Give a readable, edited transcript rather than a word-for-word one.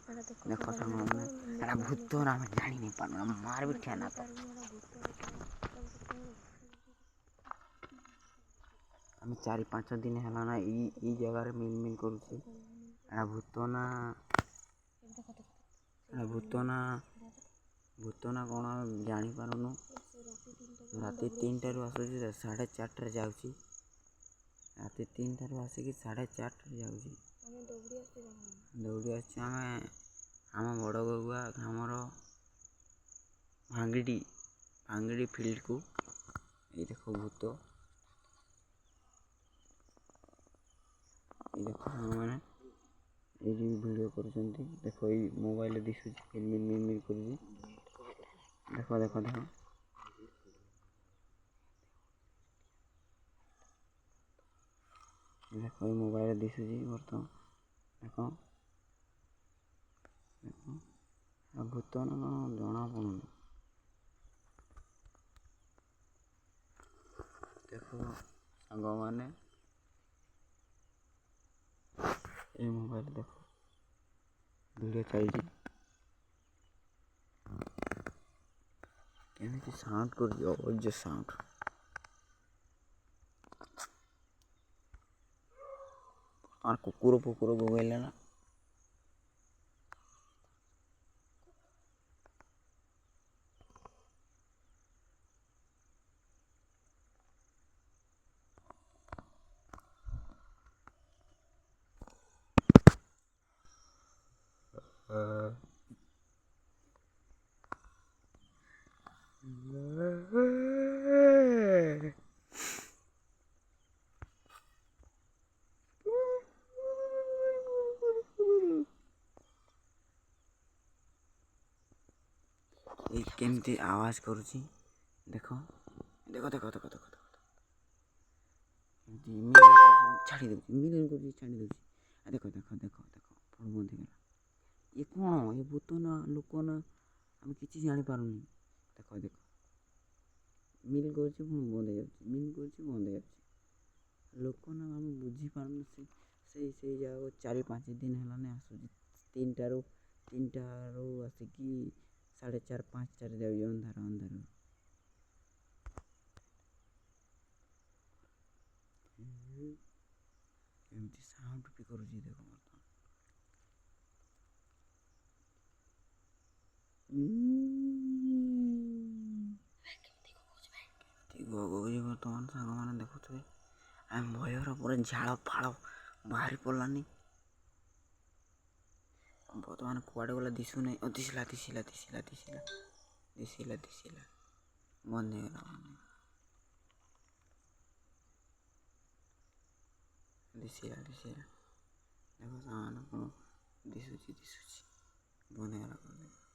ଦେଖ ସାଙ୍ଗମାନେ ଏଟା ଭୂତ ନା ଆମେ ଜାଣି ନାଇଁ ପାରୁ ମାର ବି ଠିଆ ନା ତ ଆମେ 4-5 ଦିନ ହେଲା ନା ଏଇ ଜାଗାରେ ମିଲ୍ କରୁଛି। ଏଟା ଭୂତ ନା କ'ଣ ଜାଣିପାରୁନୁ। ରାତି 3ଟାରୁ ଆସୁଛି 4:30ରେ ଯାଉଛି। ରାତି 3ଟାରୁ ଆସିକି 4:30ରେ ଯାଉଛି। ଦୌଡ଼ି ଆସୁଛୁ ଆମେ ଆମ ବଡ଼ ଗଗୁଆ ଗ୍ରାମର ଭାଙ୍ଗିଡ଼ି ଫିଲ୍ଡକୁ। ଏଇ ଦେଖ ଭୂତ, ଏଇ ଦେଖ ସାଙ୍ଗମାନେ ଏଇଠି ଭିଡ଼ିଓ କରୁଛନ୍ତି। ଦେଖ ଏଇ ମୋବାଇଲରେ ଦିଶୁଛି ମିଲ୍ କରୁଛି। ଦେଖ ଦେଖ ଦେଖ ଦେଖ ଏଇ ମୋବାଇଲରେ ଦିଶୁଛି ବର୍ତ୍ତମାନ। ଦେଖ ଭୂତ ନା କ'ଣ ଜଣା ପଡ଼ୁନି। ଦେଖ ସାଙ୍ଗମାନେ ଏଇ ମୋବାଇଲ ଦେଖ ଭିଡ଼ିଓ ଚାଲିଛି। କେମିତି ସାଉଣ୍ଡ କରୁଛି, ଅବଜ୍ୟ ସାଉଣ୍ଡ। আর କୁକୁର ବୋବେଇଲେ ନା। ଏଇ କେମିତି ଆୱାଜ କରୁଛି ଦେଖ ଦେଖ ଦେଖ ଦେଖ ଦେଖ ଦେଖ ଛାଡ଼ି ଦେଉଛି ଛାଡ଼ି ଦେଉଛି। ଦେଖ ଦେଖ ଦେଖ ଦେଖ ଫୋନ୍ ବନ୍ଦ ହେଇଗଲା। ଇଏ କ'ଣ ଏ ଭୂତ ନା ଲୋକ ନା ଆମେ କିଛି ଜାଣିପାରୁନି। ଦେଖ ଦେଖ ମିଲ୍ କରୁଛି ପୁଣି ବନ୍ଦ ହେଇଯାଉଛି, ମିଲ୍ କରୁଛି ବନ୍ଦ ହେଇଯାଉଛି। ଲୋକ ନା ଆମେ ବୁଝିପାରୁନୁ। ସେଇ ଜାଗାକୁ 4-5 ଦିନ ହେଲାନି ଆସୁଛି। 3ଟାରୁ ଆସିକି 4:30-5ଟାରେ ଯାଉଛି ଅନ୍ଧାର। ଏମିତି ସାଉଣ୍ଡ ବି କରୁଛି ଦେଖ ବର୍ତ୍ତମାନ। ଗଗୁଛି ବର୍ତ୍ତମାନ ସାଙ୍ଗମାନେ ଦେଖୁଥିବେ। ଆମେ ଭୟର ପୁରା ଝାଳ ଫାଳ ବାହାରି ପଡ଼ିଲାନି। ବର୍ତ୍ତମାନ କୁଆଡ଼େ ଗଲା ଦିଶୁନାହିଁ। ଦିଶିଲା ବନ୍ଦ ହେଇଗଲା। ଦିଶିଲା ଦେଖ ସାଙ୍ଗମାନେ କ'ଣ ଦିଶୁଛି ବନ୍ଦ ହେଇଗଲା।